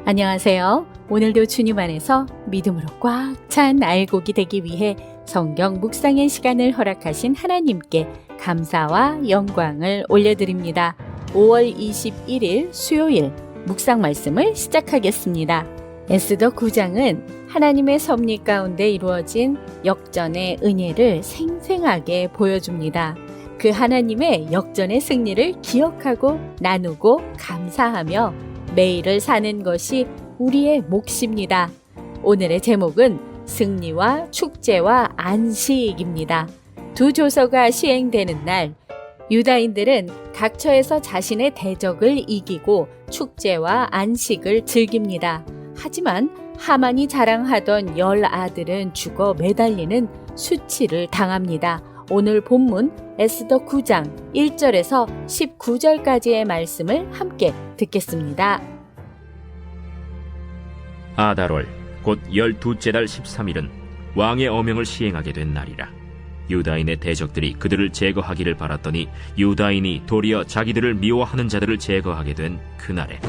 안녕하세요. 오늘도 주님 안에서 믿음으로 꽉 찬 알곡이 되기 위해 성경 묵상의 시간을 허락하신 하나님께 감사와 영광을 올려드립니다. 5월 21일 수요일 묵상 말씀을 시작하겠습니다. 에스더 9장은 하나님의 섭리 가운데 이루어진 역전의 은혜를 생생하게 보여줍니다. 그 하나님의 역전의 승리를 기억하고 나누고 감사하며 매일을 사는 것이 우리의 몫입니다. 오늘의 제목은 승리와 축제와 안식입니다. 두 조서가 시행되는 날, 유다인들은 각처에서 자신의 대적을 이기고 축제와 안식을 즐깁니다. 하지만 하만이 자랑하던 10 아들은 죽어 매달리는 수치를 당합니다. 오늘 본문 에스더 9장 1절에서 19절까지의 말씀을 함께 듣겠습니다. 아달월 곧 12째 달 13일은 왕의 어명을 시행하게 된 날이라. 유다인의 대적들이 그들을 제거하기를 바랐더니 유다인이 도리어 자기들을 미워하는 자들을 제거하게 된 그날에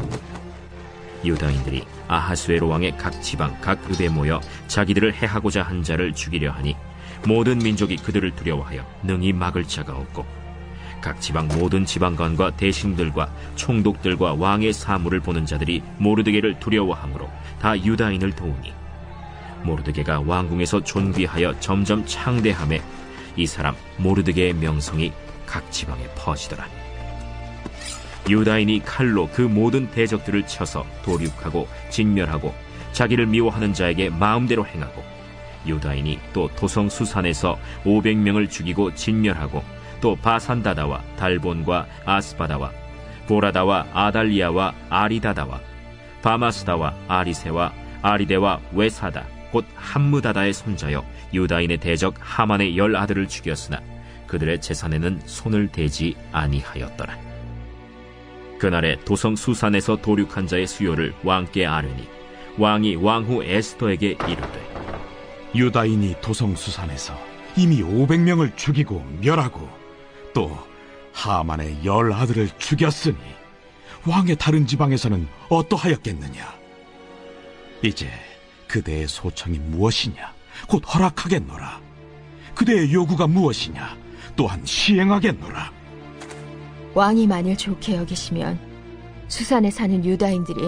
유다인들이 아하수에로 왕의 각 지방 각 읍에 모여 자기들을 해하고자 한 자를 죽이려 하니 모든 민족이 그들을 두려워하여 능히 막을 자가 없고 각 지방 모든 지방관과 대신들과 총독들과 왕의 사물을 보는 자들이 모르드게를 두려워하므로 다 유다인을 도우니 모르드게가 왕궁에서 존귀하여 점점 창대함에 이 사람 모르드게의 명성이 각 지방에 퍼지더라. 유다인이 칼로 그 모든 대적들을 쳐서 도륙하고 진멸하고 자기를 미워하는 자에게 마음대로 행하고 유다인이 또 도성 수산에서 500명을 죽이고 진멸하고 또 바산다다와 달본과 아스바다와 보라다와 아달리아와 아리다다와 바마스다와 아리세와 아리데와 외사다 곧 함무다다의 손자여 유다인의 대적 하만의 10 아들을 죽였으나 그들의 재산에는 손을 대지 아니하였더라. 그날에 도성 수산에서 도륙한 자의 수요를 왕께 아뢰니 왕이 왕후 에스더에게 이르되 유다인이 도성수산에서 이미 500명을 죽이고 멸하고 또 하만의 10 아들을 죽였으니 왕의 다른 지방에서는 어떠하였겠느냐? 이제 그대의 소청이 무엇이냐? 곧 허락하겠노라. 그대의 요구가 무엇이냐? 또한 시행하겠노라. 왕이 만일 좋게 여기시면 수산에 사는 유다인들이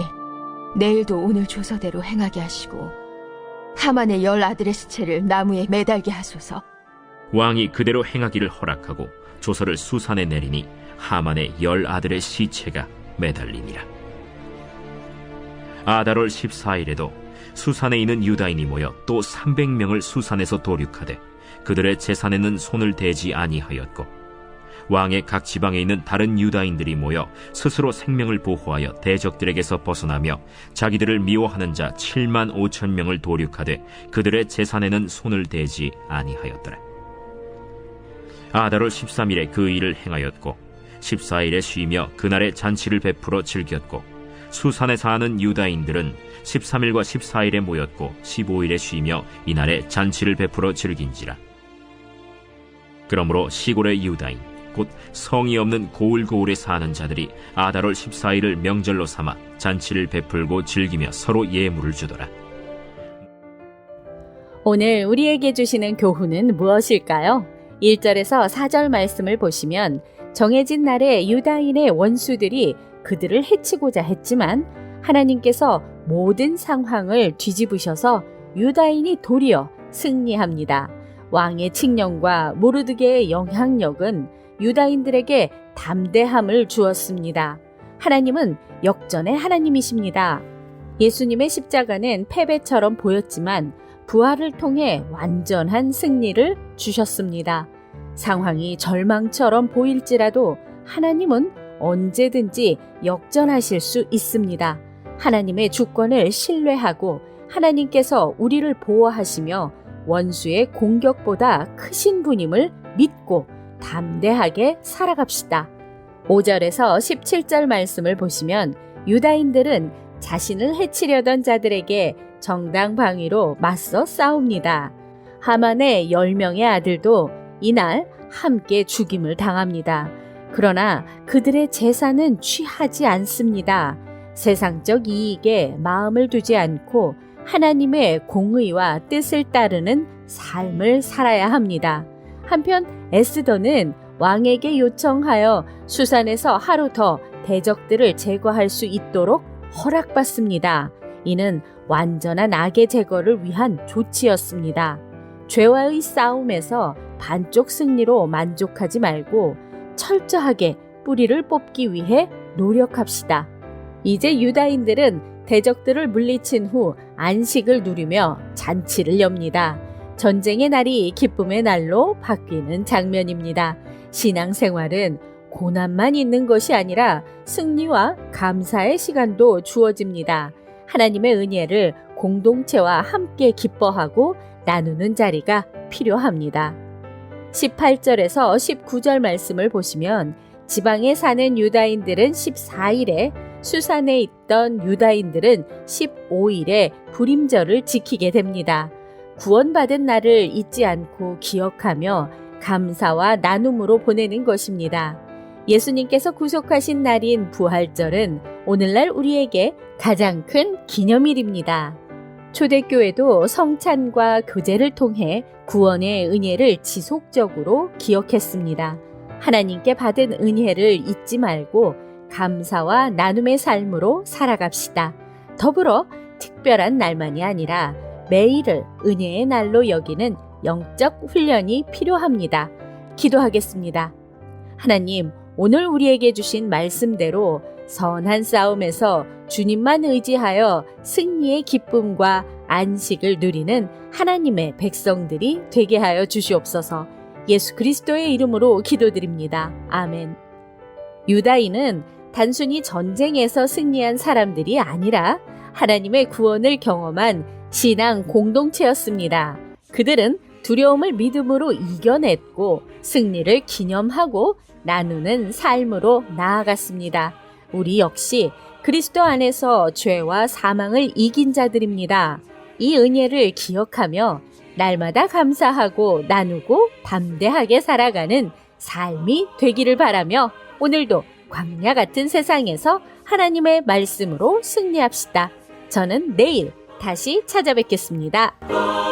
내일도 오늘 조서대로 행하게 하시고 하만의 10 아들의 시체를 나무에 매달게 하소서. 왕이 그대로 행하기를 허락하고 조서를 수산에 내리니 하만의 10 아들의 시체가 매달리니라. 아달월 14일에도 수산에 있는 유다인이 모여 또 300명을 수산에서 도륙하되 그들의 재산에는 손을 대지 아니하였고 왕의 각 지방에 있는 다른 유다인들이 모여 스스로 생명을 보호하여 대적들에게서 벗어나며 자기들을 미워하는 자 7만 5천 명을 도륙하되 그들의 재산에는 손을 대지 아니하였더라. 아달월 13일에 그 일을 행하였고 14일에 쉬며 그날의 잔치를 베풀어 즐겼고 수산에 사는 유다인들은 13일과 14일에 모였고 15일에 쉬며 이날에 잔치를 베풀어 즐긴지라. 그러므로 시골의 유다인 곧 성이 없는 고을고을에 사는 자들이 아달월 14일을 명절로 삼아 잔치를 베풀고 즐기며 서로 예물을 주더라. 오늘 우리에게 주시는 교훈은 무엇일까요? 1절에서 4절 말씀을 보시면 정해진 날에 유다인의 원수들이 그들을 해치고자 했지만 하나님께서 모든 상황을 뒤집으셔서 유다인이 도리어 승리합니다. 왕의 칙령과 모르드게의 영향력은 유다인들에게 담대함을 주었습니다. 하나님은 역전의 하나님이십니다. 예수님의 십자가는 패배처럼 보였지만 부활을 통해 완전한 승리를 주셨습니다. 상황이 절망처럼 보일지라도 하나님은 언제든지 역전하실 수 있습니다. 하나님의 주권을 신뢰하고 하나님께서 우리를 보호하시며 원수의 공격보다 크신 분임을 믿고 담대하게 살아갑시다. 5절에서 17절 말씀을 보시면 유다인들은 자신을 해치려던 자들에게 정당방위로 맞서 싸웁니다. 하만의 10명의 아들도 이날 함께 죽임을 당합니다. 그러나 그들의 제사는 취하지 않습니다. 세상적 이익에 마음을 두지 않고 하나님의 공의와 뜻을 따르는 삶을 살아야 합니다. 한편 에스더는 왕에게 요청하여 수산에서 하루 더 대적들을 제거할 수 있도록 허락받습니다. 이는 완전한 악의 제거를 위한 조치였습니다. 죄와의 싸움에서 반쪽 승리로 만족하지 말고 철저하게 뿌리를 뽑기 위해 노력합시다. 이제 유다인들은 대적들을 물리친 후 안식을 누리며 잔치를 엽니다. 전쟁의 날이 기쁨의 날로 바뀌는 장면입니다. 신앙생활은 고난만 있는 것이 아니라 승리와 감사의 시간도 주어집니다. 하나님의 은혜를 공동체와 함께 기뻐하고 나누는 자리가 필요합니다. 18절에서 19절 말씀을 보시면 지방에 사는 유다인들은 14일에, 수산에 있던 유다인들은 15일에 불임절을 지키게 됩니다. 구원받은 날을 잊지 않고 기억하며 감사와 나눔으로 보내는 것입니다. 예수님께서 구속하신 날인 부활절은 오늘날 우리에게 가장 큰 기념일입니다. 초대교회도 성찬과 교제를 통해 구원의 은혜를 지속적으로 기억했습니다. 하나님께 받은 은혜를 잊지 말고 감사와 나눔의 삶으로 살아갑시다. 더불어 특별한 날만이 아니라 매일을 은혜의 날로 여기는 영적 훈련이 필요합니다. 기도하겠습니다. 하나님, 오늘 우리에게 주신 말씀대로 선한 싸움에서 주님만 의지하여 승리의 기쁨과 안식을 누리는 하나님의 백성들이 되게 하여 주시옵소서. 예수 그리스도의 이름으로 기도드립니다. 아멘. 유다인은 단순히 전쟁에서 승리한 사람들이 아니라 하나님의 구원을 경험한 신앙 공동체였습니다. 그들은 두려움을 믿음으로 이겨냈고 승리를 기념하고 나누는 삶으로 나아갔습니다. 우리 역시 그리스도 안에서 죄와 사망을 이긴 자들입니다. 이 은혜를 기억하며 날마다 감사하고 나누고 담대하게 살아가는 삶이 되기를 바라며 오늘도 광야 같은 세상에서 하나님의 말씀으로 승리합시다. 저는 내일 다시 찾아뵙겠습니다.